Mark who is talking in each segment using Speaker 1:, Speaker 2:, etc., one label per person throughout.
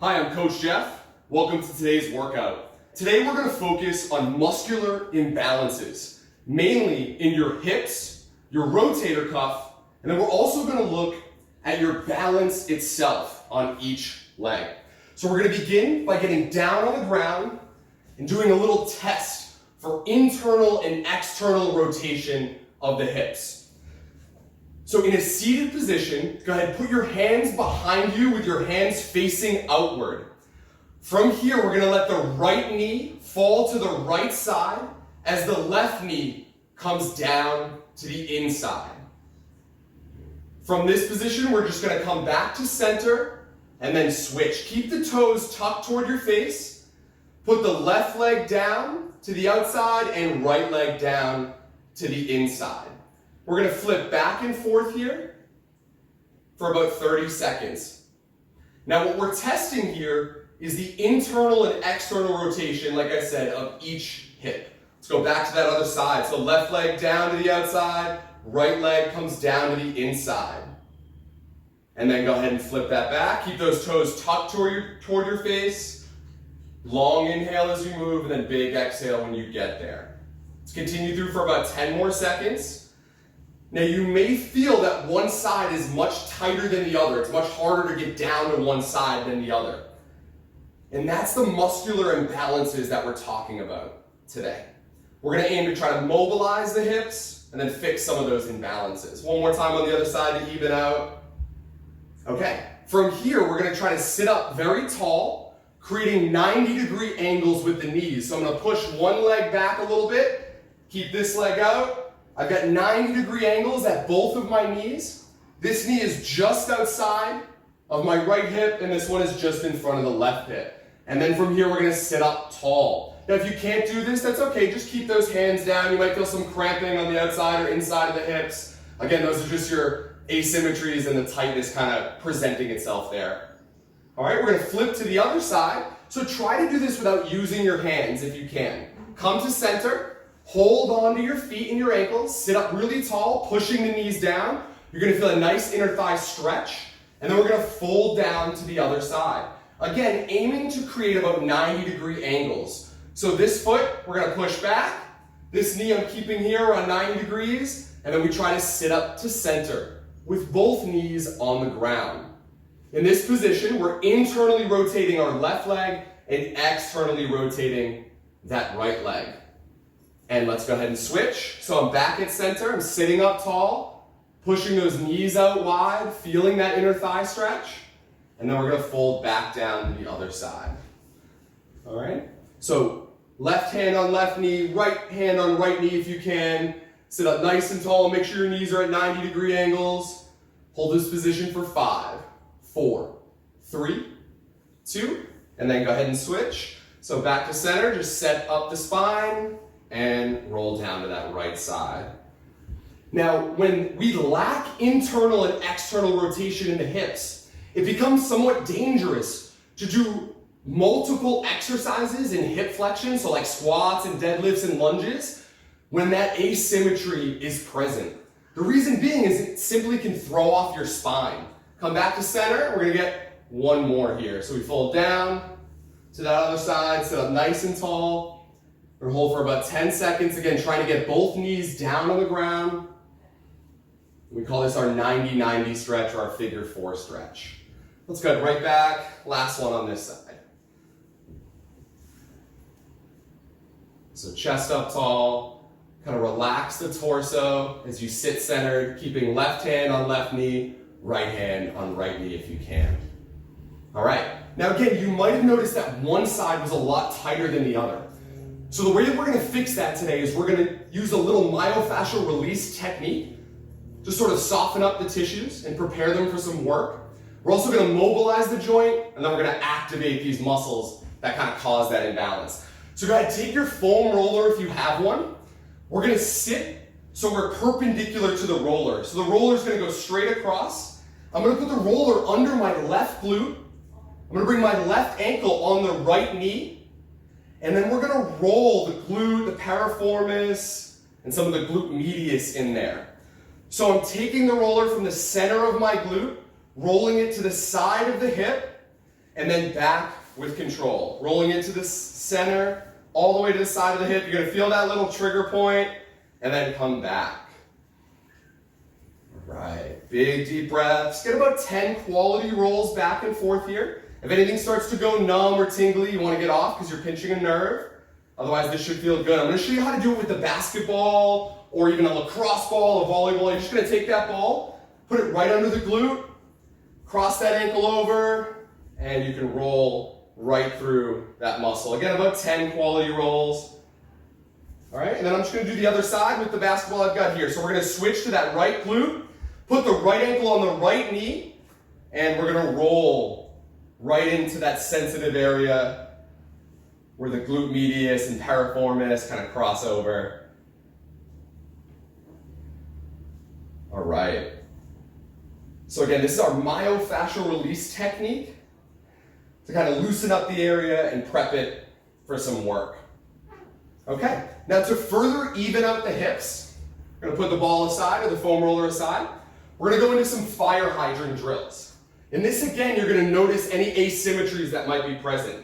Speaker 1: Hi, I'm Coach Jeff. Welcome to today's workout. Today we're going to focus on muscular imbalances, mainly in your hips, your rotator cuff, and then we're also going to look at your balance itself on each leg. So we're going to begin by getting down on the ground and doing a little test for internal and external rotation of the hips. So in a seated position, go ahead and put your hands behind you with your hands facing outward. From here, we're going to let the right knee fall to the right side as the left knee comes down to the inside. From this position, we're just going to come back to center and then switch. Keep the toes tucked toward your face. Put the left leg down to the outside and right leg down to the inside. We're going to flip back and forth here for about 30 seconds. Now what we're testing here is the internal and external rotation, like I said, of each hip. Let's go back to that other side. So left leg down to the outside, right leg comes down to the inside. And then go ahead and flip that back. Keep those toes tucked toward your face. Long inhale as you move, and then big exhale when you get there. Let's continue through for about 10 more seconds. Now you may feel that one side is much tighter than the other. It's much harder to get down to one side than the other. And that's the muscular imbalances that we're talking about today. We're going to aim to try to mobilize the hips and then fix some of those imbalances. One more time on the other side to even out. Okay, from here we're going to try to sit up very tall, creating 90-degree angles with the knees. So I'm going to push one leg back a little bit, keep this leg out. I've got 90-degree angles at both of my knees. This knee is just outside of my right hip, and this one is just in front of the left hip. And then from here, we're going to sit up tall. Now, if you can't do this, that's okay. Just keep those hands down. You might feel some cramping on the outside or inside of the hips. Again, those are just your asymmetries and the tightness kind of presenting itself there. All right, we're going to flip to the other side. So try to do this without using your hands if you can. Come to center. Hold on to your feet and your ankles, sit up really tall, pushing the knees down. You're going to feel a nice inner thigh stretch, and then we're going to fold down to the other side. Again, aiming to create about 90-degree angles. So this foot, we're going to push back. This knee I'm keeping here around 90 degrees, and then we try to sit up to center with both knees on the ground. In this position, we're internally rotating our left leg and externally rotating that right leg. And let's go ahead and switch. So I'm back at center, I'm sitting up tall, pushing those knees out wide, feeling that inner thigh stretch, and then we're going to fold back down to the other side. All right? So left hand on left knee, right hand on right knee if you can. Sit up nice and tall, make sure your knees are at 90-degree angles. Hold this position for 5, 4, 3, 2, and then go ahead and switch. So back to center, just set up the spine, and roll down to that right side. Now, when we lack internal and external rotation in the hips, it becomes somewhat dangerous to do multiple exercises in hip flexion, so like squats and deadlifts and lunges, when that asymmetry is present. The reason being is it simply can throw off your spine. Come back to center, we're gonna get one more here. So we fold down to that other side, sit up nice and tall. We're going to hold for about 10 seconds. Again, trying to get both knees down on the ground. We call this our 90-90 stretch or our figure 4 stretch. Let's go right back. Last one on this side. So chest up tall. Kind of relax the torso as you sit centered, keeping left hand on left knee, right hand on right knee if you can. All right. Now again, you might have noticed that one side was a lot tighter than the other. So the way that we're going to fix that today is we're going to use a little myofascial release technique to sort of soften up the tissues and prepare them for some work. We're also going to mobilize the joint, and then we're going to activate these muscles that kind of cause that imbalance. So go ahead, take your foam roller if you have one. We're going to sit so we're perpendicular to the roller. So the roller is going to go straight across. I'm going to put the roller under my left glute. I'm going to bring my left ankle on the right knee. And then we're going to roll the glute, the piriformis, and some of the glute medius in there. So I'm taking the roller from the center of my glute, rolling it to the side of the hip, and then back with control. Rolling into the center, all the way to the side of the hip. You're going to feel that little trigger point, and then come back. All right, big deep breaths. Get about 10 quality rolls back and forth here. If anything starts to go numb or tingly, you want to get off because you're pinching a nerve. Otherwise, this should feel good. I'm going to show you how to do it with a basketball or even a lacrosse ball, a volleyball. You're just going to take that ball, put it right under the glute, cross that ankle over, and you can roll right through that muscle. Again, about 10 quality rolls. All right, and then I'm just going to do the other side with the basketball I've got here. So we're going to switch to that right glute, put the right ankle on the right knee, and we're going to roll right into that sensitive area where the glute medius and piriformis kind of cross over. All right. So again, this is our myofascial release technique to kind of loosen up the area and prep it for some work. Okay, now to further even out the hips, we're going to put the ball aside or the foam roller aside. We're going to go into some fire hydrant drills. In this, again, you're going to notice any asymmetries that might be present.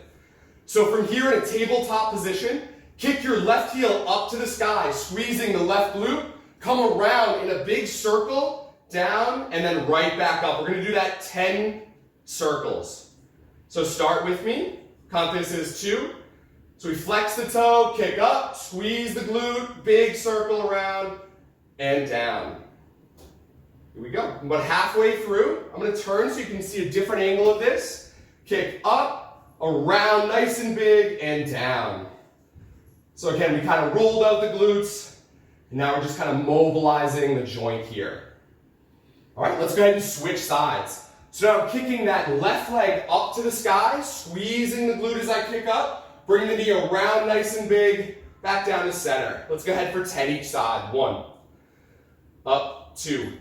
Speaker 1: So from here in a tabletop position, kick your left heel up to the sky, squeezing the left glute, come around in a big circle, down, and then right back up. We're going to do that 10 circles. So start with me. Count this as 2. So we flex the toe, kick up, squeeze the glute, big circle around, and down. Here we go. About halfway through, I'm going to turn so you can see a different angle of this. Kick up, around, nice and big, and down. So again, we kind of rolled out the glutes, and now we're just kind of mobilizing the joint here. All right, let's go ahead and switch sides. So now I'm kicking that left leg up to the sky, squeezing the glute as I kick up, bring the knee around nice and big, back down to center. Let's go ahead for 10 each side. 1, up, 2.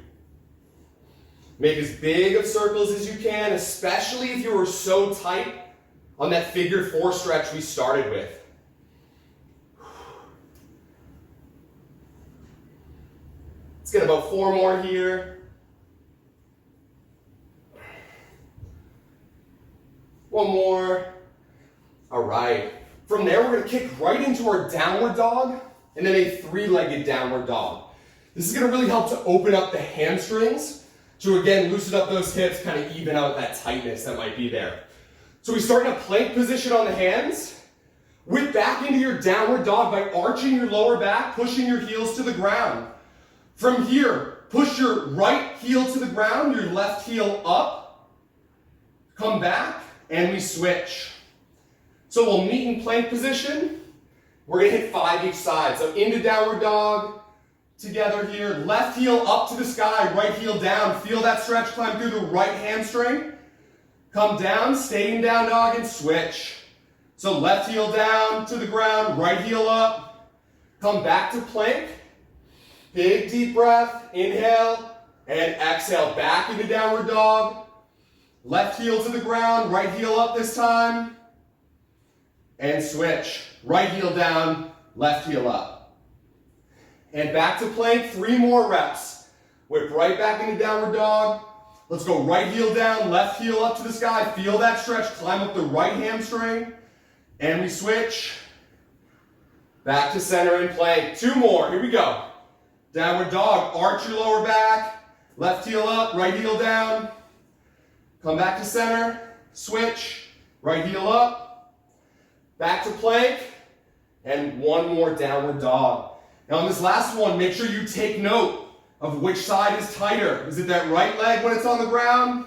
Speaker 1: Make as big of circles as you can, especially if you were so tight on that figure 4 stretch we started with. Let's get about 4 more here. 1 more. All right. From there, we're going to kick right into our downward dog and then a 3-legged downward dog. This is going to really help to open up the hamstrings to, again, loosen up those hips, kind of even out that tightness that might be there. So we start in a plank position on the hands. Whip back into your downward dog by arching your lower back, pushing your heels to the ground. From here, push your right heel to the ground, your left heel up. Come back, and we switch. So we'll meet in plank position. We're going to hit 5 each side. So into downward dog, together here. Left heel up to the sky, right heel down. Feel that stretch climb through the right hamstring. Come down, stay in down dog, and switch. So left heel down to the ground, right heel up. Come back to plank. Big deep breath, inhale, and exhale. Back into downward dog. Left heel to the ground, right heel up this time. And switch. Right heel down, left heel up. And back to plank, 3 more reps. Whip right back into downward dog. Let's go right heel down, left heel up to the sky. Feel that stretch, climb up the right hamstring. And we switch. Back to center in plank. 2 more, here we go. Downward dog, arch your lower back. Left heel up, right heel down. Come back to center, switch. Right heel up. Back to plank. And 1 more downward dog. Now on this last one, make sure you take note of which side is tighter. Is it that right leg when it's on the ground,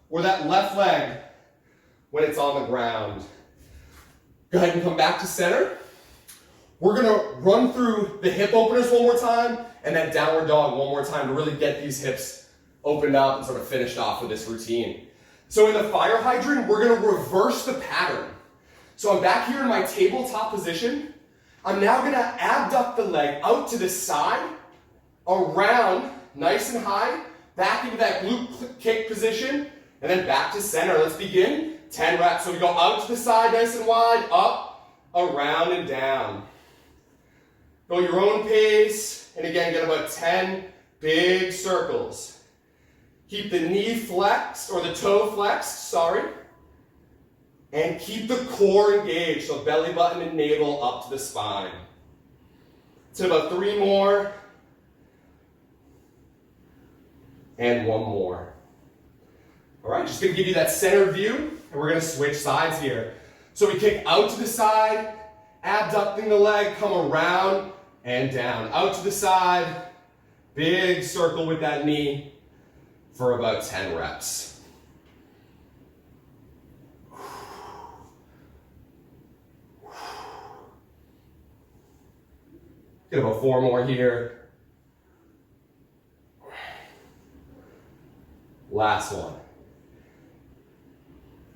Speaker 1: or that left leg when it's on the ground? Go ahead and come back to center. We're gonna run through the hip openers 1 more time, and then downward dog 1 more time to really get these hips opened up and sort of finished off with this routine. So in the fire hydrant, we're gonna reverse the pattern. So I'm back here in my tabletop position. I'm now gonna abduct the leg out to the side, around, nice and high, back into that glute kick position, and then back to center. Let's begin. 10 reps. So we go out to the side, nice and wide, up, around, and down. Go your own pace, and again, get about 10 big circles. Keep the knee flexed, or the toe flexed, sorry. And keep the core engaged, so belly button and navel up to the spine. So about 3 more. And 1 more. All right, just gonna give you that center view, and we're gonna switch sides here. So we kick out to the side, abducting the leg, come around and down. Out to the side, big circle with that knee for about 10 reps. Get about 4 more here. Last one.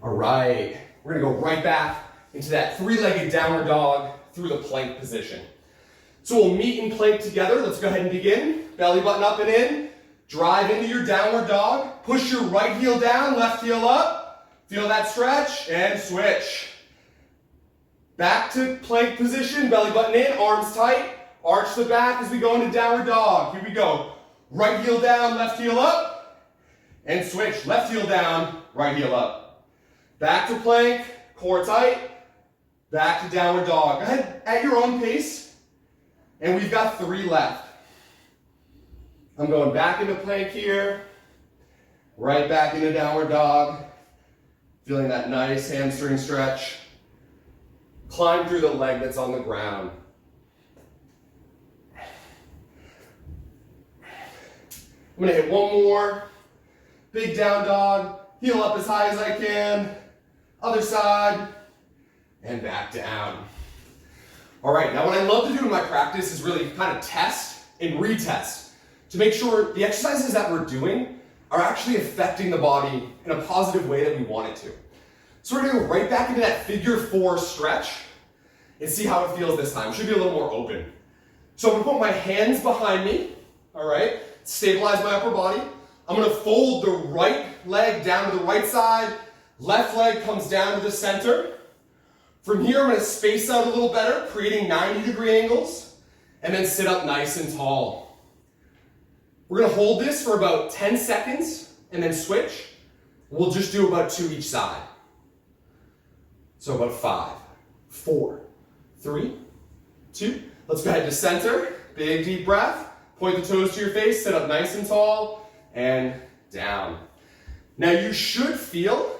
Speaker 1: All right, we're gonna go right back into that 3-legged downward dog through the plank position. So we'll meet in plank together. Let's go ahead and begin. Belly button up and in. Drive into your downward dog. Push your right heel down, left heel up. Feel that stretch and switch. Back to plank position, belly button in, arms tight. Arch the back as we go into downward dog. Here we go. Right heel down, left heel up. And switch. Left heel down, right heel up. Back to plank, core tight. Back to downward dog. Go ahead at your own pace. And we've got 3 left. I'm going back into plank here. Right back into downward dog. Feeling that nice hamstring stretch. Climb through the leg that's on the ground. I'm gonna hit 1 more. Big down dog. Heel up as high as I can. Other side. And back down. All right, now what I love to do in my practice is really kind of test and retest to make sure the exercises that we're doing are actually affecting the body in a positive way that we want it to. So we're gonna go right back into that figure 4 stretch and see how it feels this time. It should be a little more open. So I'm gonna put my hands behind me, all right? Stabilize my upper body. I'm gonna fold the right leg down to the right side. Left leg comes down to the center. From here, I'm gonna space out a little better, creating 90-degree angles, and then sit up nice and tall. We're gonna hold this for about 10 seconds, and then switch. We'll just do about 2 each side. So about 5, 4, 3, 2. Let's go ahead to center. Big deep breath. Point the toes to your face, sit up nice and tall, and down. Now you should feel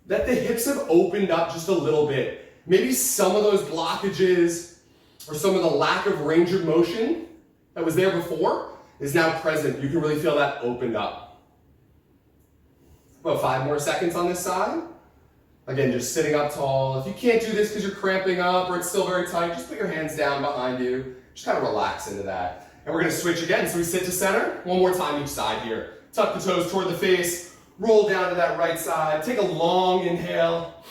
Speaker 1: that the hips have opened up just a little bit. Maybe some of those blockages or some of the lack of range of motion that was there before is now present. You can really feel that opened up. About 5 more seconds on this side. Again, just sitting up tall. If you can't do this because you're cramping up or it's still very tight, just put your hands down behind you. Just kind of relax into that. And we're gonna switch again. So we sit to center. 1 more time each side here. Tuck the toes toward the face. Roll down to that right side. Take a long inhale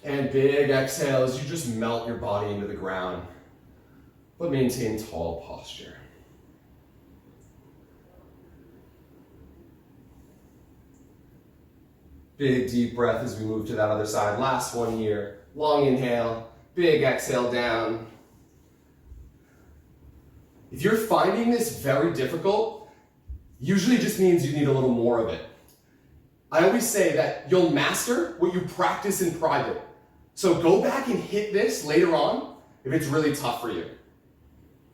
Speaker 1: and big exhale as you just melt your body into the ground. But maintain tall posture. Big deep breath as we move to that other side. Last one here. Long inhale, big exhale down. If you're finding this very difficult, usually it just means you need a little more of it. I always say that you'll master what you practice in private. So go back and hit this later on if it's really tough for you.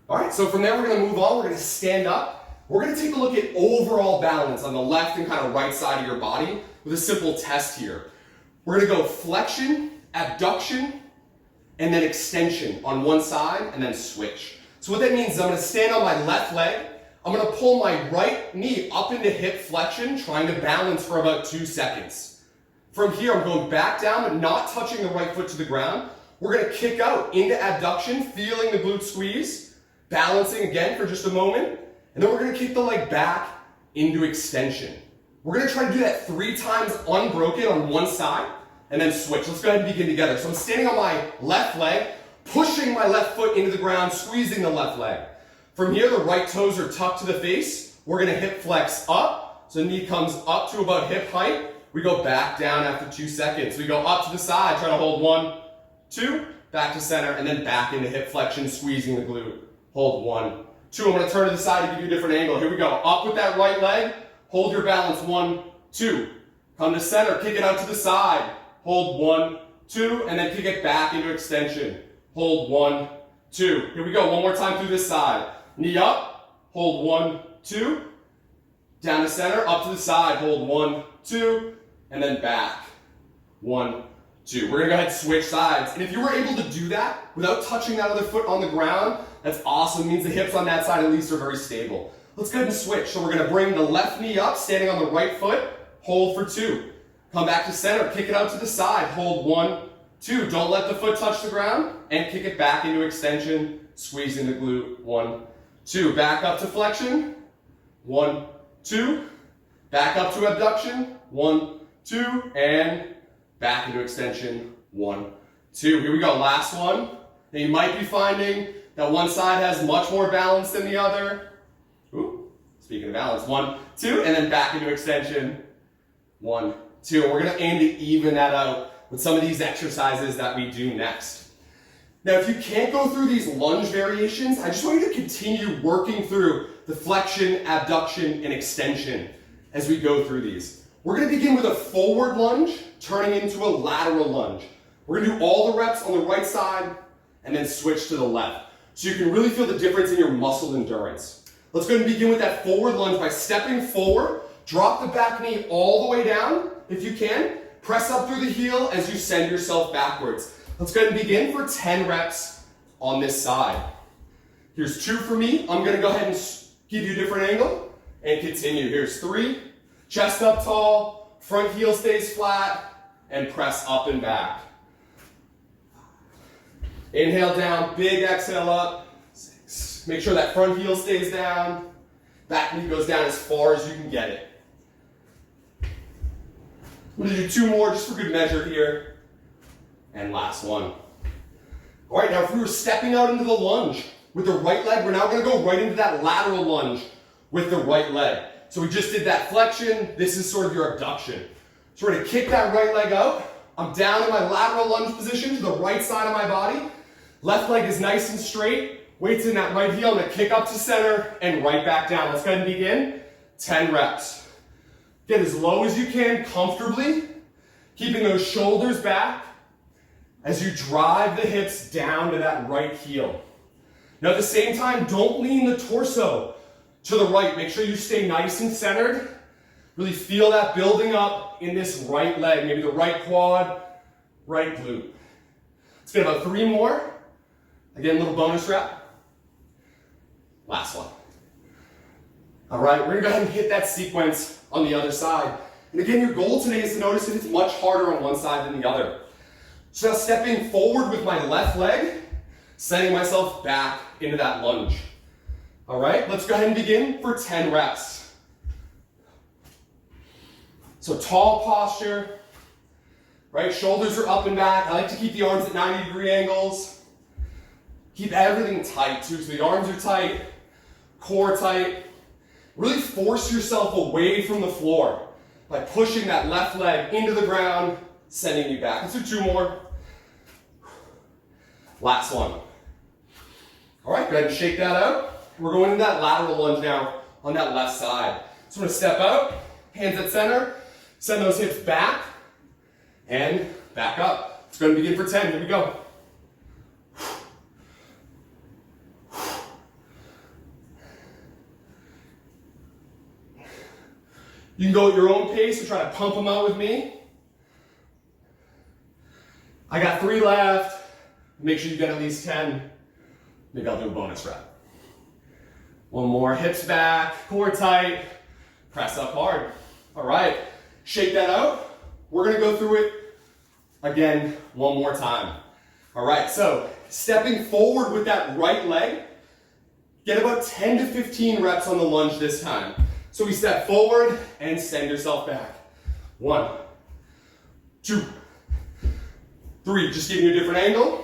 Speaker 1: All right, so from there we're gonna move on. We're gonna stand up. We're gonna take a look at overall balance on the left and kind of right side of your body with a simple test here. We're gonna go flexion, abduction, and then extension on one side and then switch. So what that means is I'm gonna stand on my left leg. I'm gonna pull my right knee up into hip flexion, trying to balance for about 2 seconds. From here, I'm going back down, but not touching the right foot to the ground. We're gonna kick out into abduction, feeling the glute squeeze, balancing again for just a moment, and then we're gonna kick the leg back into extension. We're gonna try to do that 3 times unbroken on one side, and then switch. Let's go ahead and begin together. So I'm standing on my left leg, pushing my left foot into the ground, squeezing the left leg. From here, the right toes are tucked to the face. We're gonna hip flex up. So the knee comes up to about hip height. We go back down after 2 seconds. We go up to the side, try to hold 1, 2, back to center, and then back into hip flexion, squeezing the glute. Hold 1, 2. I'm gonna turn to the side to give you a different angle. Here we go. Up with that right leg. Hold your balance. 1, 2. Come to center, kick it out to the side. hold 1, 2, and then kick it back into extension. Hold 1, 2. Here we go, one more time through this side. Knee up, hold 1, 2. Down to center, up to the side, hold 1, 2, and then back. 1, 2. We're gonna go ahead and switch sides. And if you were able to do that without touching that other foot on the ground, that's awesome. It means the hips on that side at least are very stable. Let's go ahead and switch. So we're gonna bring the left knee up, standing on the right foot, hold for 2. Come back to center, kick it out to the side, hold 1, 2. Don't let the foot touch the ground, and kick it back into extension, squeezing the glute, 1, 2. Back up to flexion, 1, 2. Back up to abduction, 1, 2, and back into extension, 1, 2. Here we go, last one. Now you might be finding that one side has much more balance than the other. Ooh, speaking of balance, 1, 2, and then back into extension, 1, 2. We're gonna aim to even that out with some of these exercises that we do next. Now, if you can't go through these lunge variations, I just want you to continue working through the flexion, abduction, and extension as we go through these. We're gonna begin with a forward lunge, turning into a lateral lunge. We're gonna do all the reps on the right side, and then switch to the left. So you can really feel the difference in your muscle endurance. Let's go ahead and begin with that forward lunge by stepping forward, drop the back knee all the way down, if you can. Press up through the heel as you send yourself backwards. Let's go ahead and begin for 10 reps on this side. Here's 2 for me. I'm gonna go ahead and give you a different angle and continue. Here's 3, chest up tall, front heel stays flat, and press up and back. Inhale down, big exhale up. 6. Make sure that front heel stays down. Back knee goes down as far as you can get it. I'm gonna do 2 more just for good measure here. And last one. All right, now if we were stepping out into the lunge with the right leg, we're now gonna go right into that lateral lunge with the right leg. So we just did that flexion. This is sort of your abduction. So we're gonna kick that right leg out. I'm down in my lateral lunge position to the right side of my body. Left leg is nice and straight. Weight's in that right heel. I'm gonna kick up to center and right back down. Let's go ahead and begin. 10 reps. Get as low as you can comfortably, keeping those shoulders back as you drive the hips down to that right heel. Now at the same time, don't lean the torso to the right. Make sure you stay nice and centered. Really feel that building up in this right leg, maybe the right quad, right glute. Let's get about 3 more. Again, a little bonus rep. Last one. All right, we're gonna go ahead and hit that sequence on the other side. And again, your goal today is to notice that it's much harder on one side than the other. So now stepping forward with my left leg, sending myself back into that lunge. All right, let's go ahead and begin for 10 reps. So tall posture, right? Shoulders are up and back. I like to keep the arms at 90-degree angles. Keep everything tight too, so the arms are tight, core tight. Really force yourself away from the floor by pushing that left leg into the ground, sending you back. Let's do 2 more. Last one. All right, go ahead and shake that out. We're going into that lateral lunge now on that left side. So I'm gonna step out, hands at center, send those hips back, and back up. It's gonna begin for 10, here we go. You can go at your own pace and try to pump them out with me. I got 3 left. Make sure you get at least 10. Maybe I'll do a bonus rep. 1 more, hips back, core tight, press up hard. All right, shake that out. We're gonna go through it again 1 more time. All right, so stepping forward with that right leg, get about 10 to 15 reps on the lunge this time. So we step forward and send yourself back. 1, 2, 3, just giving you a different angle.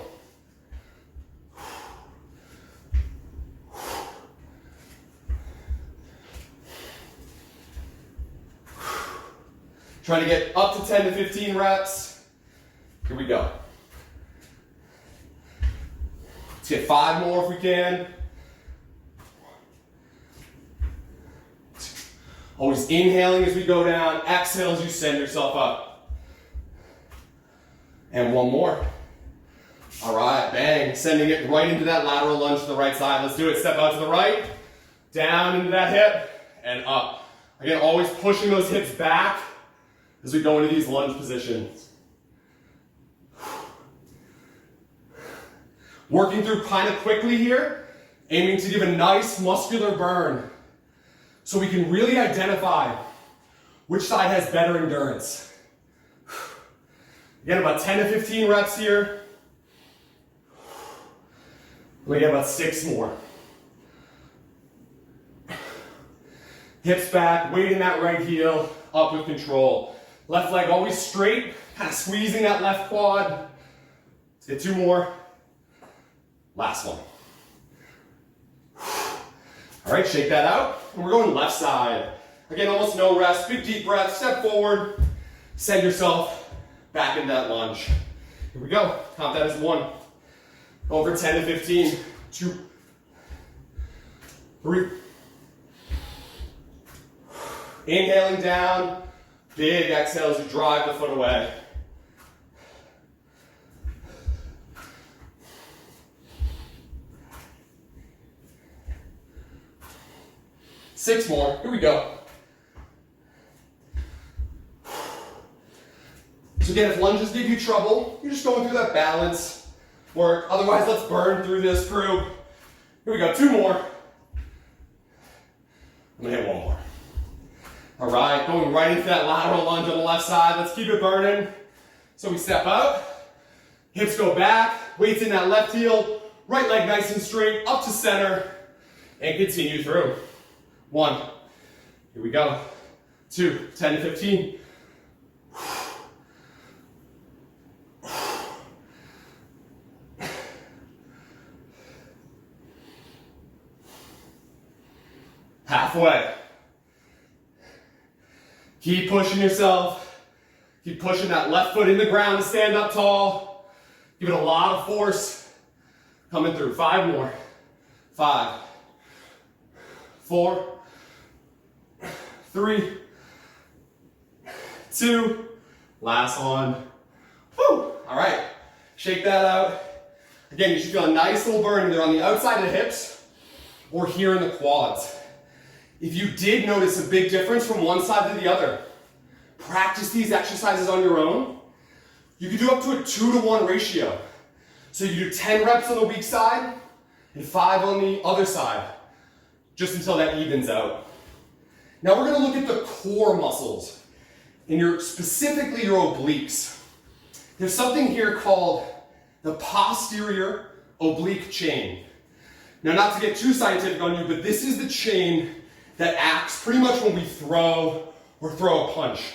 Speaker 1: Trying to get up to 10 to 15 reps. Here we go. Let's get 5 more if we can. Always inhaling as we go down, exhale as you send yourself up. And one more. All right, bang, sending it right into that lateral lunge to the right side. Let's do it. Step out to the right, down into that hip, and up. Again, always pushing those hips back as we go into these lunge positions. Working through kind of quickly here, aiming to give a nice muscular burn so we can really identify which side has better endurance. Again, about 10 to 15 reps here. We get about 6 more. Hips back, weight in that right heel, up with control. Left leg always straight, kind of squeezing that left quad. Let's get 2 more. Last one. All right, shake that out. And we're going left side. Again, almost no rest. Big deep breath, step forward. Send yourself back into that lunge. Here we go. Count that as 1. Over 10 to 15. 2, 3. Inhaling down. Big exhale as you drive the foot away. Six more. Here we go. So again, if lunges give you trouble, you're just going through that balance work. Otherwise, let's burn through this through. Here we go. 2 more. I'm gonna hit 1 more. All right, going right into that lateral lunge on the left side. Let's keep it burning. So we step out, hips go back, weights in that left heel, right leg nice and straight, up to center, and continue through. 1. Here we go. 2, 10 to 15. Halfway. Keep pushing yourself. Keep pushing that left foot in the ground to stand up tall. Give it a lot of force. Coming through. 5 more. 5, 4, 3, 2, last one. Woo! All right, shake that out. Again, you should feel a nice little burn either on the outside of the hips or here in the quads. If you did notice a big difference from one side to the other, practice these exercises on your own. You can do up to a 2-to-1 ratio. So you do 10 reps on the weak side and 5 on the other side, just until that evens out. Now we're gonna look at the core muscles, and specifically your obliques. There's something here called the posterior oblique chain. Now, not to get too scientific on you, but this is the chain that acts pretty much when we throw or throw a punch.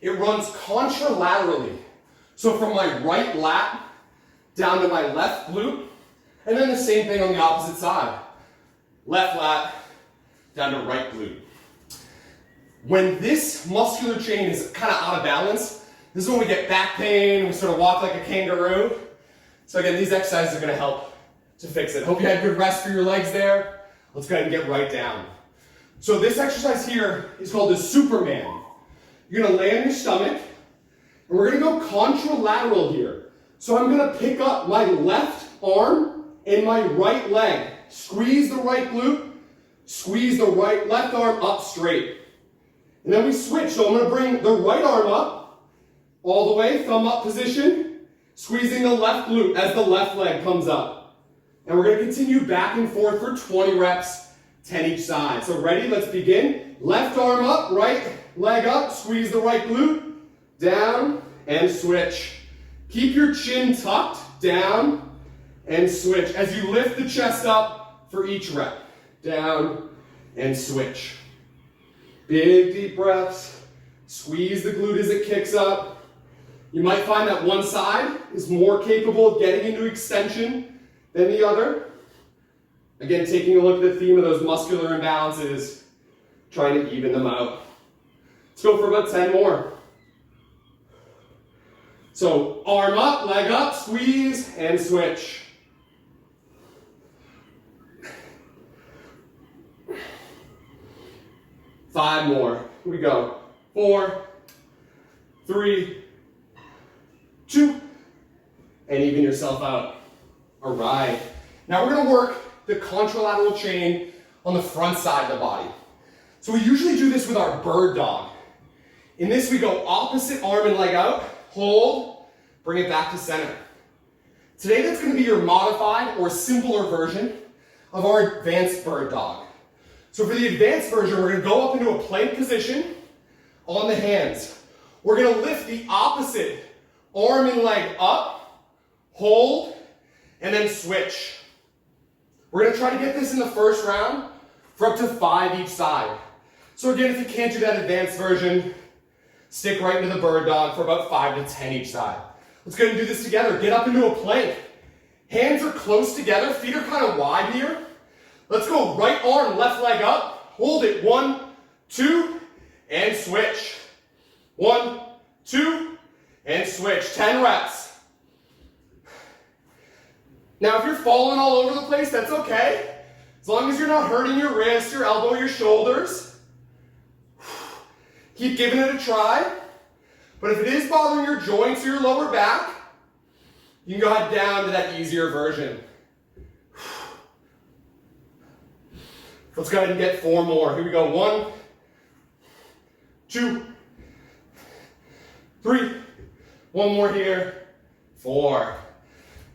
Speaker 1: It runs contralaterally. So from my right lat down to my left glute, and then the same thing on the opposite side. Left lat down to right glute. When this muscular chain is kind of out of balance, this is when we get back pain, we sort of walk like a kangaroo. So again, these exercises are going to help to fix it. Hope you had good rest for your legs there. Let's go ahead and get right down. So this exercise here is called the Superman. You're going to lay on your stomach, and we're going to go contralateral here. So I'm going to pick up my left arm and my right leg. Squeeze the right glute, squeeze the left arm up straight. And then we switch. So I'm going to bring the right arm up, all the way, thumb up position, squeezing the left glute as the left leg comes up. And we're going to continue back and forth for 20 reps. 10 each side. So ready? Let's begin. Left arm up, right leg up, squeeze the right glute, down, and switch. Keep your chin tucked, down, and switch. As you lift the chest up for each rep, down, and switch. Big deep breaths. Squeeze the glute as it kicks up. You might find that one side is more capable of getting into extension than the other. Again, taking a look at the theme of those muscular imbalances, trying to even them out. Let's go for about 10 more. So arm up, leg up, squeeze, and switch. Five more. Here we go. 4, 3, 2, and even yourself out. All right. Now we're gonna work the contralateral chain on the front side of the body. So we usually do this with our bird dog. In this, we go opposite arm and leg out, hold, bring it back to center. Today, that's gonna be your modified or simpler version of our advanced bird dog. So for the advanced version, we're gonna go up into a plank position on the hands. We're gonna lift the opposite arm and leg up, hold, and then switch. We're gonna try to get this in the first round for up to 5 each side. So again, if you can't do that advanced version, stick right into the bird dog for about 5 to 10 each side. Let's go and do this together. Get up into a plank. Hands are close together, feet are kind of wide here. Let's go right arm, left leg up. Hold it, 1, 2, and switch. 1, 2, and switch. 10 reps. Now, if you're falling all over the place, that's okay. As long as you're not hurting your wrist, your elbow, your shoulders. Keep giving it a try. But if it is bothering your joints or your lower back, you can go ahead down to that easier version. Let's go ahead and get 4 more. Here we go. 1, 2, 3. 1 more here. 4.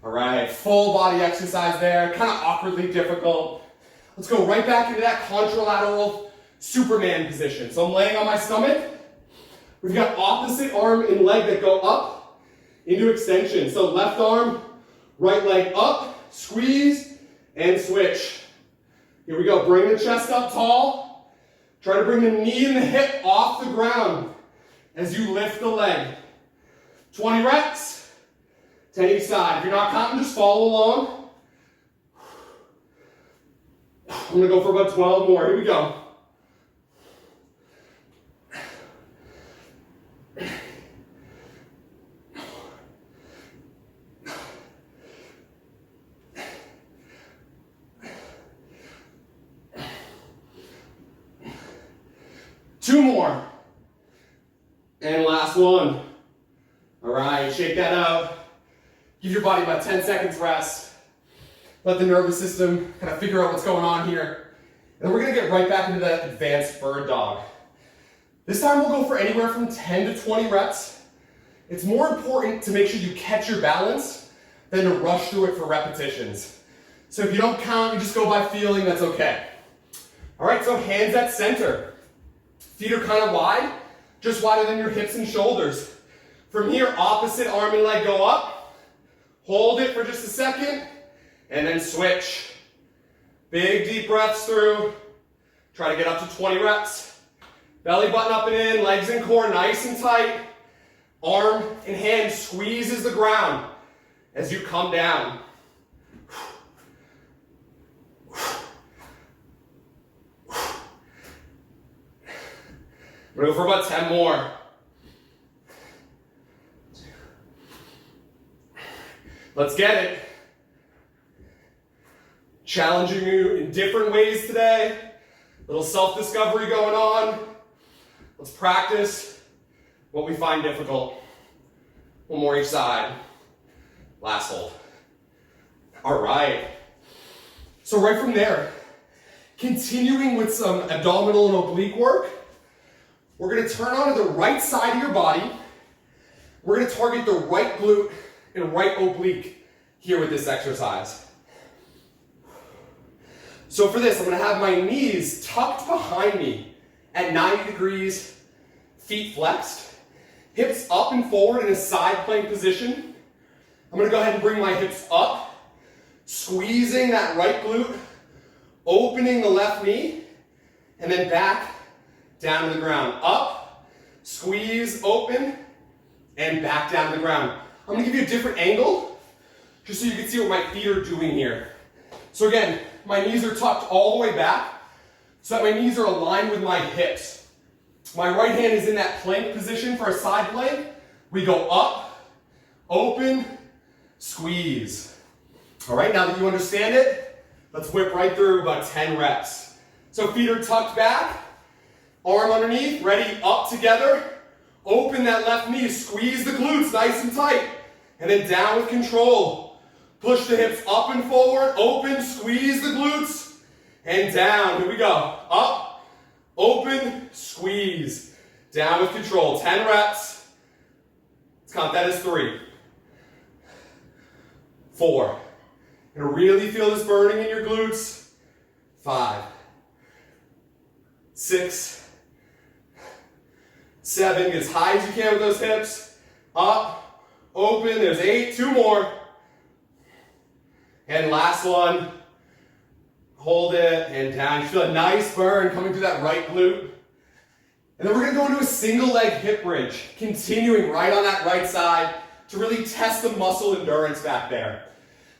Speaker 1: All right, full body exercise there. Kind of awkwardly difficult. Let's go right back into that contralateral Superman position. So I'm laying on my stomach. We've got opposite arm and leg that go up into extension. So left arm, right leg up, squeeze, and switch. Here we go. Bring the chest up tall. Try to bring the knee and the hip off the ground as you lift the leg. 20 reps, 10 each side. If you're not counting, just follow along. I'm going to go for about 12 more. Here we go. Two more. And last one. All right, shake that out. Give your body about 10 seconds rest. Let the nervous system kind of figure out what's going on here. And then we're gonna get right back into that advanced bird dog. This time we'll go for anywhere from 10 to 20 reps. It's more important to make sure you catch your balance than to rush through it for repetitions. So if you don't count, you just go by feeling, that's okay. All right, so hands at center. Feet are kind of wide, just wider than your hips and shoulders. From here, opposite arm and leg go up. Hold it for just a second, and then switch. Big deep breaths through. Try to get up to 20 reps. Belly button up and in, legs and core nice and tight. Arm and hand squeezes the ground as you come down. We're going to go for about 10 more. Let's get it. Challenging you in different ways today. Little self-discovery going on. Let's practice what we find difficult. 1 more each side. Last hold. All right. So right from there, continuing with some abdominal and oblique work, we're going to turn onto the right side of your body. We're going to target the right glute and right oblique here with this exercise. So for this, I'm going to have my knees tucked behind me at 90 degrees, feet flexed, hips up and forward in a side plank position. I'm going to go ahead and bring my hips up, squeezing that right glute, opening the left knee, and then back down to the ground. Up, squeeze, open, and back down to the ground. I'm going to give you a different angle, just so you can see what my feet are doing here. So again, my knees are tucked all the way back, so that my knees are aligned with my hips. My right hand is in that plank position for a side plank. We go up, open, squeeze. All right, now that you understand it, let's whip right through about 10 reps. So feet are tucked back, arm underneath, ready, up together. Open that left knee, squeeze the glutes nice and tight, and then down with control. Push the hips up and forward, open, squeeze the glutes, and down. Here we go. Up, open, squeeze. Down with control. 10 reps. Let's count that as 3, 4. You're gonna really feel this burning in your glutes. 5, 6, 7. Get as high as you can with those hips. Up, open. There's 8. 2 more. And last one. Hold it and down. You feel a nice burn coming through that right glute. And then we're gonna go into a single leg hip bridge, continuing right on that right side to really test the muscle endurance back there.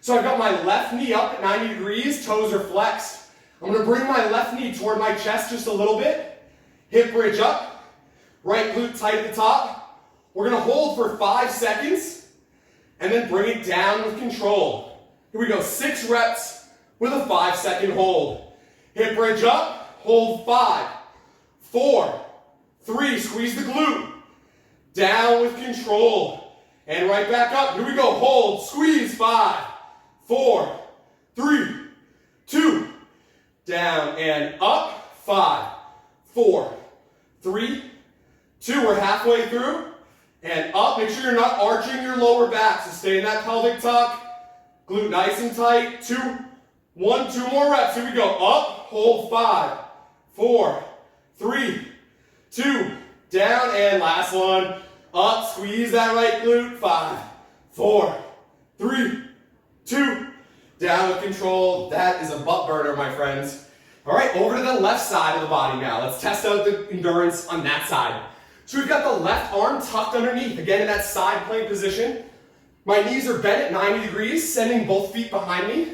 Speaker 1: So I've got my left knee up at 90 degrees, toes are flexed. I'm gonna bring my left knee toward my chest just a little bit. Hip bridge up, right glute tight at the top. We're gonna hold for 5 seconds and then bring it down with control. Here we go, 6 reps with a 5-second hold. Hip bridge up, hold 5, 4, 3, squeeze the glute. Down with control. And right back up, here we go, hold, squeeze, 5, 4, 3, 2, down and up, 5, 4, 3, 2, we're halfway through, and up. Make sure you're not arching your lower back, so stay in that pelvic tuck. Glute nice and tight. 2, 1, 2 more reps. Here we go. Up, hold 5, 4, 3, 2, down, and last one. Up, squeeze that right glute. 5, 4, 3, 2, down with control. That is a butt burner, my friends. All right, over to the left side of the body now. Let's test out the endurance on that side. So we've got the left arm tucked underneath, again in that side plank position. My knees are bent at 90 degrees, sending both feet behind me,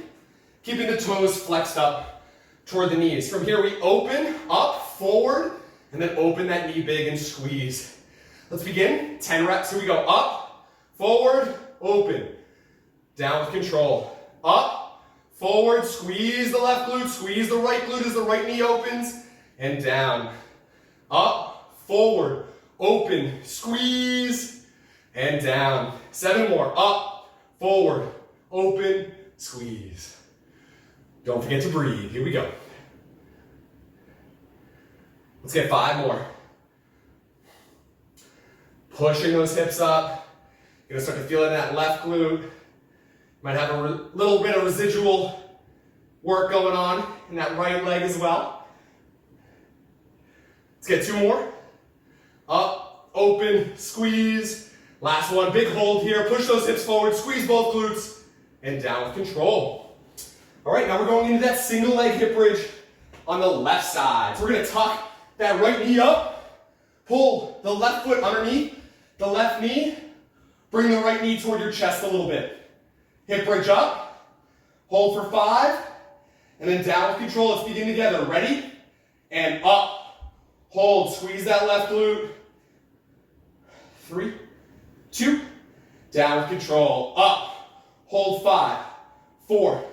Speaker 1: keeping the toes flexed up toward the knees. From here, we open, up, forward, and then open that knee big and squeeze. Let's begin. 10 reps. Here we go. Up, forward, open. Down with control. Up, forward, squeeze the left glute, squeeze the right glute as the right knee opens, and down. Up, forward, open, squeeze, and down. 7 more. Up, forward, open, squeeze. Don't forget to breathe. Here we go. Let's get 5 more. Pushing those hips up. You're gonna start to feel it in that left glute. Might have a little bit of residual work going on in that right leg as well. Let's get 2 more. Up, open, squeeze. Last one, big hold here. Push those hips forward, squeeze both glutes, and down with control. All right, now we're going into that single leg hip bridge on the left side. So we're gonna tuck that right knee up, pull the left foot underneath the left knee, bring the right knee toward your chest a little bit. Hip bridge up, hold for 5, and then down with control. Let's begin together. Ready? And up, hold, squeeze that left glute. 3, 2, down with control. Up, hold 5, 4,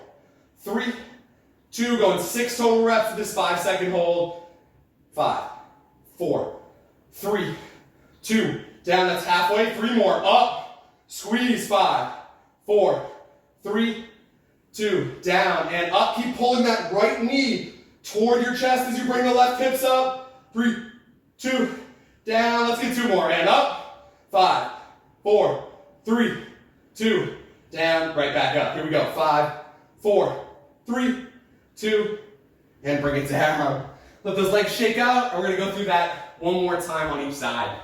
Speaker 1: 3, 2, going 6 total reps with this 5-second hold. 5, 4, 3, 2, down, that's halfway. 3 more. Up, squeeze. 5, 4, 3, 2, down and up. Keep pulling that right knee toward your chest as you bring the left hips up. 3, 2, down. Let's get 2 more. And up. 5, 4, 3, 2, down. Right back up. Here we go. 5, 4, 3, 2, and bring it down. Let those legs shake out, and we're gonna go through that one more time on each side.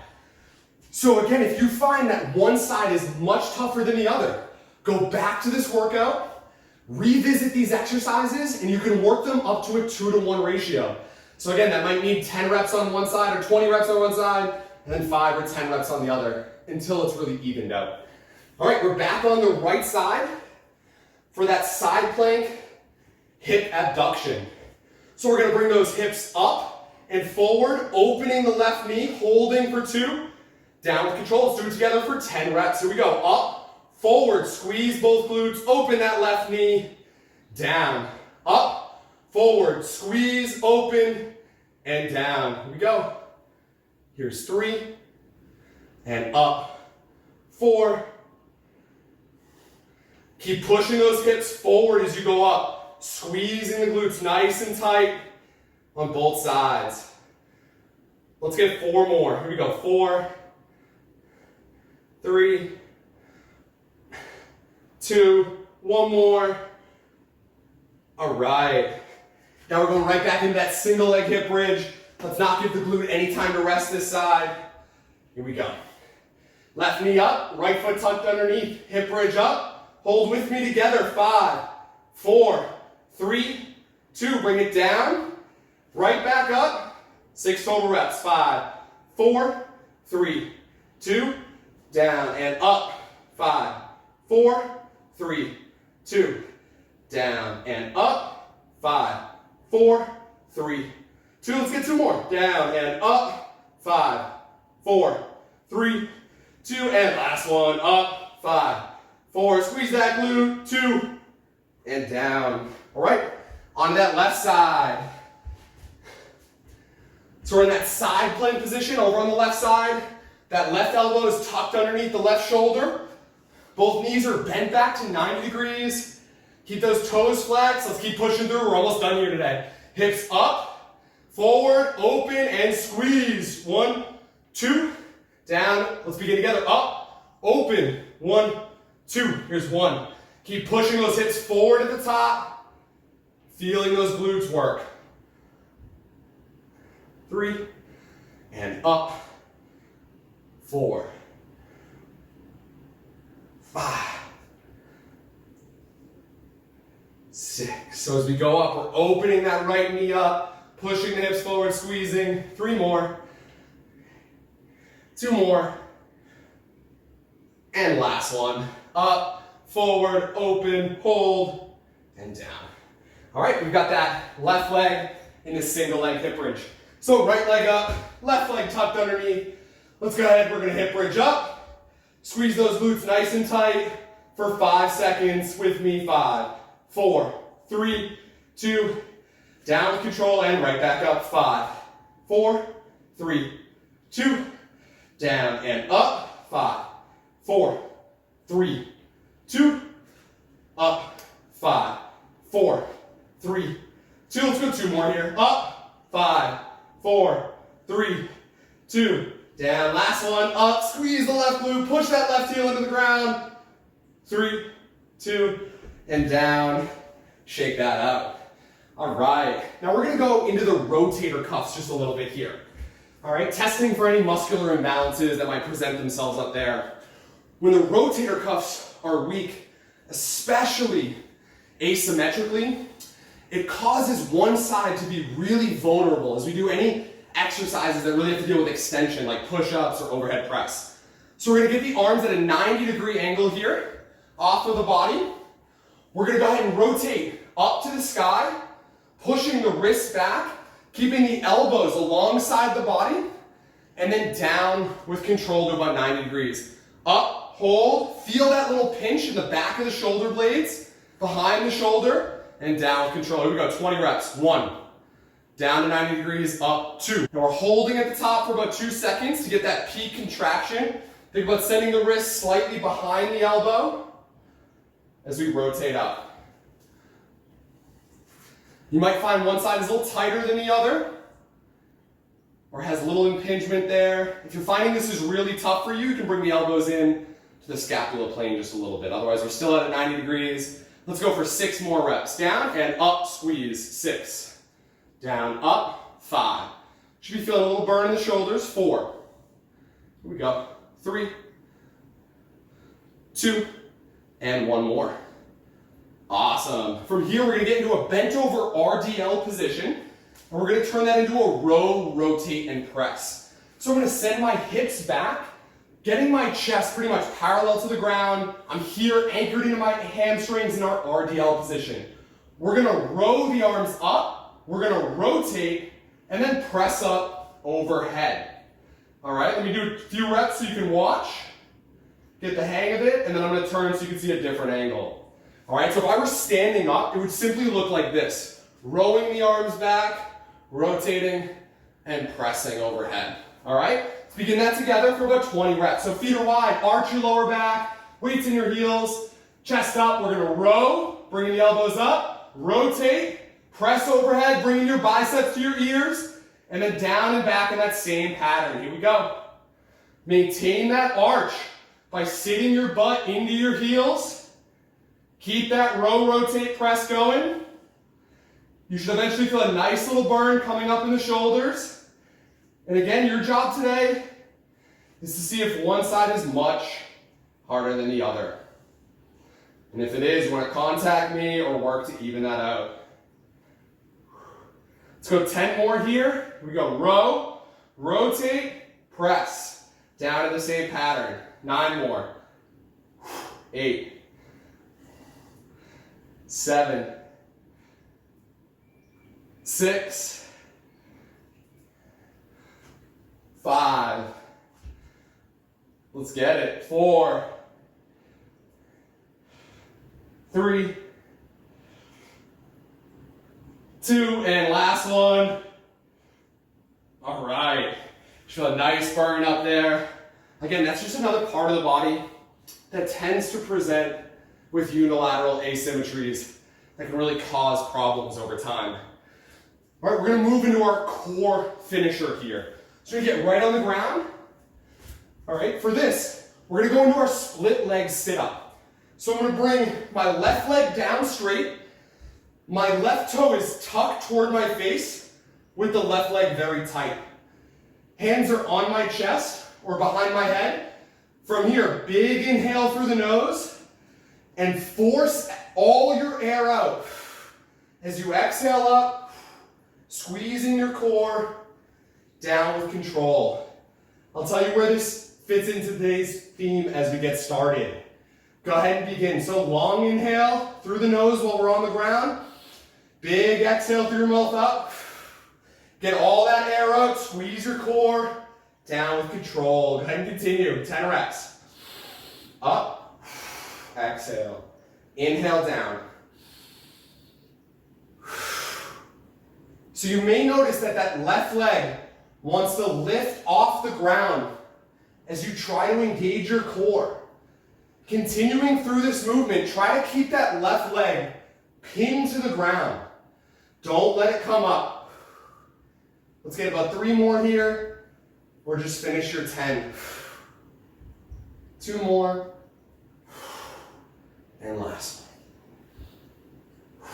Speaker 1: So again, if you find that one side is much tougher than the other, go back to this workout, revisit these exercises, and you can work them up to a 2-to-1 ratio. So again, that might need 10 reps on one side or 20 reps on one side, and then 5 or 10 reps on the other until it's really evened out. All right, we're back on the right side for that side plank hip abduction. So we're gonna bring those hips up and forward, opening the left knee, holding for 2, down with control. Let's do it together for 10 reps. Here we go. Up, forward, squeeze both glutes, open that left knee, down, up, forward, squeeze, open, and down. Here we go. Here's 3, and up, 4, Keep pushing those hips forward as you go up. Squeezing the glutes nice and tight on both sides. Let's get 4 more. Here we go. 4, 3, 2, 1 more. All right. Now we're going right back into that single leg hip bridge. Let's not give the glute any time to rest this side. Here we go. Left knee up, right foot tucked underneath, hip bridge up. Hold with me together. 5, 4, 3, 2. Bring it down. Right back up. 6 total reps. 5, 4, 3, 2. Down and up. 5, 4, 3, 2. Down and up. 5, 4, 3, 2. Let's get 2 more. Down and up. 5, 4, 3, 2. And last one. Up. 5, 4. Squeeze that glute. 2. And down. All right. On that left side. So we're in that side plank position over on the left side. That left elbow is tucked underneath the left shoulder. Both knees are bent back to 90 degrees. Keep those toes flexed. Let's keep pushing through. We're almost done here today. Hips up, forward, open, and squeeze. 1, 2, down. Let's begin together. Up, open. 1, 2. Here's 1. Keep pushing those hips forward at the top. Feeling those glutes work. 3, and up. 4, 5, 6. So as we go up, we're opening that right knee up, pushing the hips forward, squeezing. 3 more. 2 more. And last one. Up, forward, open, hold, and down. All right, we've got that left leg in a single leg hip bridge. So right leg up, left leg tucked underneath. Let's go ahead, we're gonna hip bridge up. Squeeze those glutes nice and tight for 5 seconds with me. 5, 4, 3, 2, down with control and right back up. 5, 4, 3, 2, down and up. 5, 4, 3, 2, up. 5, 4, 3, 2. Let's go 2 more here. Up. 5, 4, 3, 2. Down. Last one. Up. Squeeze the left glute. Push that left heel into the ground. 3, 2, and down. Shake that out. All right. Now we're going to go into the rotator cuffs just a little bit here. All right. Testing for any muscular imbalances that might present themselves up there. When the rotator cuffs are weak, especially asymmetrically, it causes one side to be really vulnerable as we do any exercises that really have to deal with extension, like push-ups or overhead press. So we're going to get the arms at a 90-degree angle here, off of the body. We're going to go ahead and rotate up to the sky, pushing the wrists back, keeping the elbows alongside the body, and then down with control to about 90 degrees. Up, hold, feel that little pinch in the back of the shoulder blades, behind the shoulder, and down with control. Here we go, 20 reps. 1. Down to 90 degrees, up, 2. Now we're holding at the top for about 2 seconds to get that peak contraction. Think about sending the wrist slightly behind the elbow as we rotate up. You might find one side is a little tighter than the other, or has a little impingement there. If you're finding this is really tough for you, you can bring the elbows in to the scapula plane just a little bit. Otherwise, we're still at 90 degrees. Let's go for 6 more reps. Down and up, squeeze. 6. Down, up, 5. Should be feeling a little burn in the shoulders. 4. Here we go. 3, 2, and 1 more. Awesome. From here, we're going to get into a bent over RDL position, and we're going to turn that into a row, rotate, and press. So I'm going to send my hips back, getting my chest pretty much parallel to the ground. I'm here anchored into my hamstrings in our RDL position. We're going to row the arms up. We're going to rotate and then press up overhead. All right, let me do a few reps so you can watch, get the hang of it, and then I'm going to turn so you can see a different angle. All right, so if I were standing up, it would simply look like this. Rowing the arms back, rotating, and pressing overhead. All right, let's begin that together for about 20 reps. So feet are wide, arch your lower back, weights in your heels, Chest up, we're gonna row, bringing the elbows up, rotate, press overhead, bringing your biceps to your ears, and then down and back in that same pattern. Here we go. Maintain that arch by sitting your butt into your heels. Keep that row, rotate, press going. You should eventually feel a nice little burn coming up in the shoulders. And again, your job today is to see if one side is much harder than the other. And if it is, you want to contact me or work to even that out. Let's go 10 more here. Here we go. Row, rotate, press. Down in the same pattern. 9 more. 8. 7. 6. 5. Let's get it. 4. 3. 2, and last one. All right. Feel a nice burn up there. Again, that's just another part of the body that tends to present with unilateral asymmetries that can really cause problems over time. All right, we're gonna move into our core finisher here. So we're gonna get right on the ground. All right, for this, we're gonna go into our split leg sit-up. So I'm gonna bring my left leg down straight. My left toe is tucked toward my face with the left leg very tight. Hands are on my chest or behind my head. From here, big inhale through the nose and force all your air out. As you exhale up, squeezing your core, down with control. I'll tell you where this fits into today's theme as we get started. Go ahead and begin. So long inhale through the nose while we're on the ground. Big exhale through your mouth up. Get all that air out, squeeze your core, down with control. Go ahead and continue, 10 reps. Up, exhale. Inhale down. So you may notice that that left leg wants to lift off the ground as you try to engage your core. Continuing through this movement, try to keep that left leg pinned to the ground. Don't let it come up. Let's get about 3 more here, or just finish your 10. 2 more, and last one.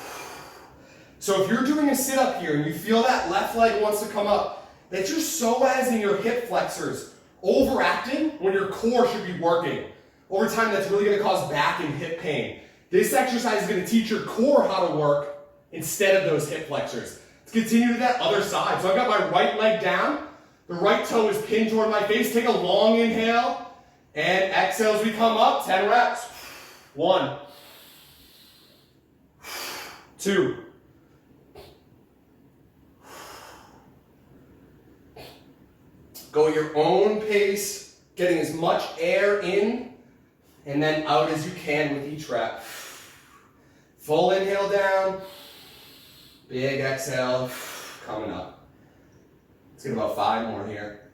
Speaker 1: So if you're doing a sit-up here and you feel that left leg wants to come up, that's your psoas and your hip flexors overacting when your core should be working. Over time, that's really going to cause back and hip pain. This exercise is going to teach your core how to work instead of those hip flexors. Let's continue to that other side. So I've got my right leg down. The right toe is pinned toward my face. Take a long inhale and exhale as we come up. 10 reps. 1. 2. 3. Go at your own pace, getting as much air in and then out as you can with each rep. Full inhale down. Big exhale, coming up. Let's get about 5 more here.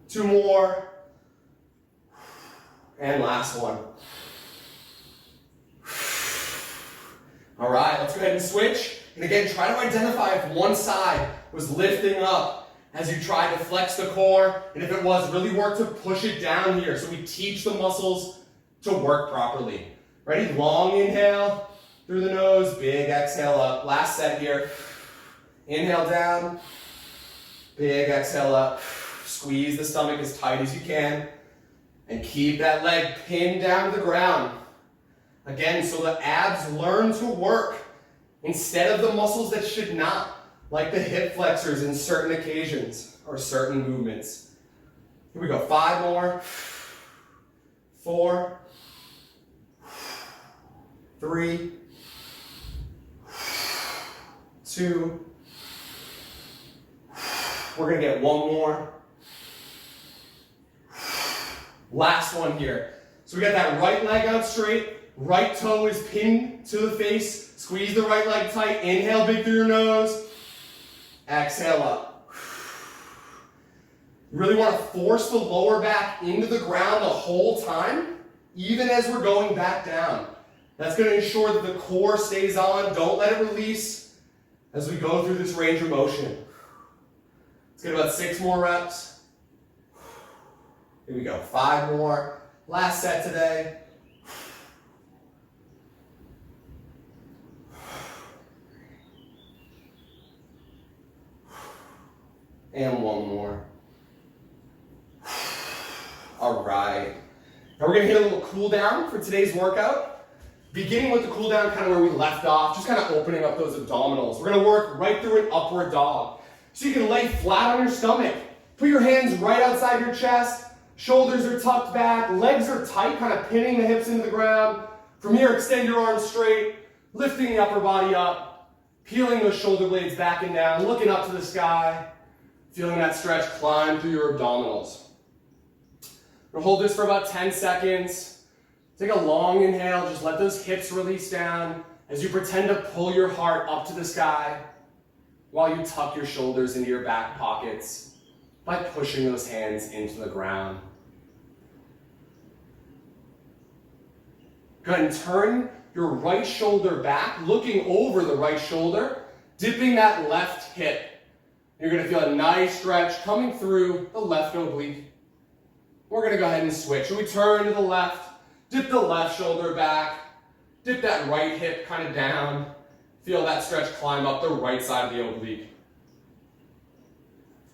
Speaker 1: Two more. And last one. All right, let's go ahead and switch. And again, try to identify if one side was lifting up as you try to flex the core, and if it was, really work to push it down here so we teach the muscles to work properly. Ready? Long inhale through the nose, big exhale up. Last set here. Inhale down, big exhale up. Squeeze the stomach as tight as you can, and keep that leg pinned down to the ground. Again, so the abs learn to work instead of the muscles that should not, like the hip flexors in certain occasions or certain movements. Here we go, 5 more. 4. 3. 2. We're gonna get 1 more. Last one here. So we got that right leg out straight, right toe is pinned to the face, squeeze the right leg tight, inhale big through your nose, exhale up. You really want to force the lower back into the ground the whole time, even as we're going back down. That's going to ensure that the core stays on. Don't let it release as we go through this range of motion. Let's get about 6 more reps. Here we go, 5 more. Last set today. And 1 more. All right. Now we're gonna hit a little cool down for today's workout. Beginning with the cool down kind of where we left off, just kind of opening up those abdominals. We're gonna work right through an upward dog. So you can lay flat on your stomach. Put your hands right outside your chest. Shoulders are tucked back. Legs are tight, kind of pinning the hips into the ground. From here, extend your arms straight, lifting the upper body up, peeling those shoulder blades back and down, looking up to the sky, feeling that stretch climb through your abdominals. We'll hold this for about 10 seconds. Take a long inhale, just let those hips release down as you pretend to pull your heart up to the sky while you tuck your shoulders into your back pockets by pushing those hands into the ground. Go ahead and turn your right shoulder back, looking over the right shoulder, dipping that left hip. You're going to feel a nice stretch coming through the left oblique. We're going to go ahead and switch. So we turn to the left, dip the left shoulder back, dip that right hip kind of down. Feel that stretch climb up the right side of the oblique.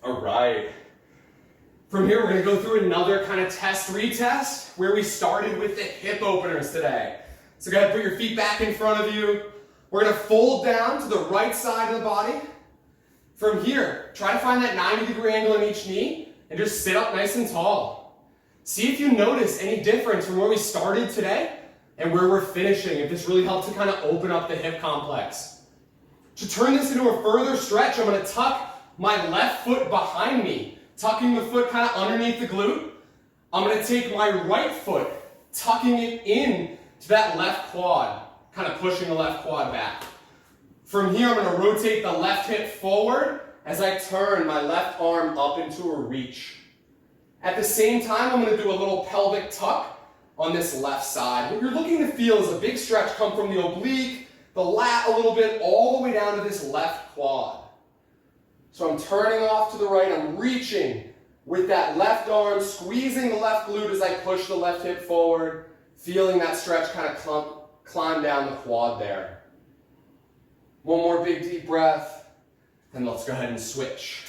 Speaker 1: All right. From here, we're going to go through another kind of test retest where we started with the hip openers today. So go ahead and put your feet back in front of you. We're going to fold down to the right side of the body. From here, try to find that 90-degree angle in each knee and just sit up nice and tall. See if you notice any difference from where we started today and where we're finishing, if this really helped to kind of open up the hip complex. To turn this into a further stretch, I'm going to tuck my left foot behind me, tucking the foot kind of underneath the glute. I'm going to take my right foot, tucking it in to that left quad, kind of pushing the left quad back. From here, I'm going to rotate the left hip forward as I turn my left arm up into a reach. At the same time, I'm going to do a little pelvic tuck on this left side. What you're looking to feel is a big stretch come from the oblique, the lat a little bit, all the way down to this left quad. So I'm turning off to the right, I'm reaching with that left arm, squeezing the left glute as I push the left hip forward, feeling that stretch kind of climb down the quad there. One more big deep breath, and let's go ahead and switch.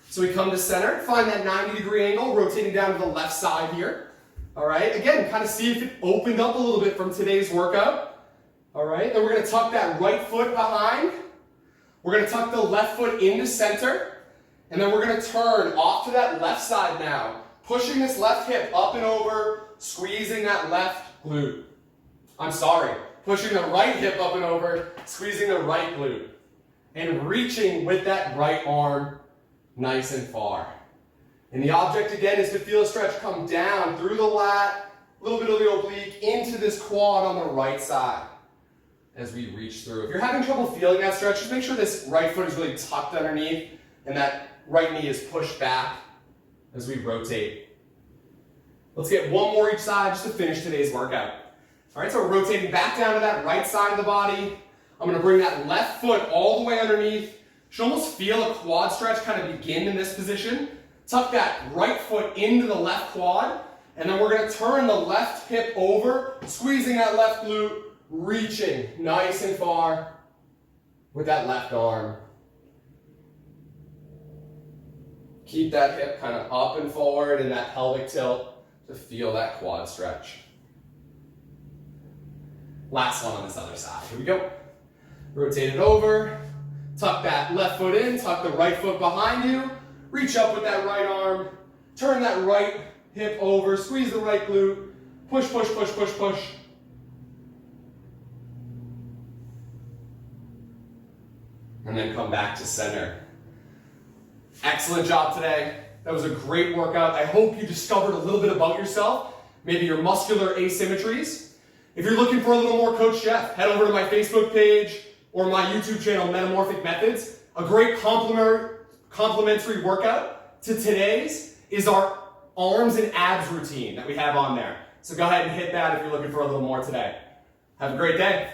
Speaker 1: So we come to center, find that 90-degree angle, rotating down to the left side here. All right, again, kind of see if it opened up a little bit from today's workout. All right, then we're going to tuck that right foot behind. We're going to tuck the left foot into center. And then we're going to turn off to that left side now, pushing this left hip up and over, squeezing that left glute. Pushing the right hip up and over, squeezing the right glute. And reaching with that right arm nice and far. And the object again is to feel a stretch come down through the lat, a little bit of the oblique, into this quad on the right side as we reach through. If you're having trouble feeling that stretch, just make sure this right foot is really tucked underneath and that right knee is pushed back as we rotate. Let's get one more each side just to finish today's workout. All right, so we're rotating back down to that right side of the body. I'm going to bring that left foot all the way underneath. You should almost feel a quad stretch kind of begin in this position. Tuck that right foot into the left quad, and then we're going to turn the left hip over, squeezing that left glute, reaching nice and far with that left arm. Keep that hip kind of up and forward in that pelvic tilt to feel that quad stretch. Last one on this other side. Here we go. Rotate it over, tuck that left foot in, tuck the right foot behind you, reach up with that right arm, turn that right hip over, squeeze the right glute, push, push, push, push, push. And then come back to center. Excellent job today. That was a great workout. I hope you discovered a little bit about yourself, maybe your muscular asymmetries. If you're looking for a little more Coach Jeff, head over to my Facebook page or my YouTube channel, Metamorphic Methods. A great complementary workout to today's
Speaker 2: is our arms and abs routine that we have on there. So go ahead and hit that if you're looking for a little more today. Have a great day.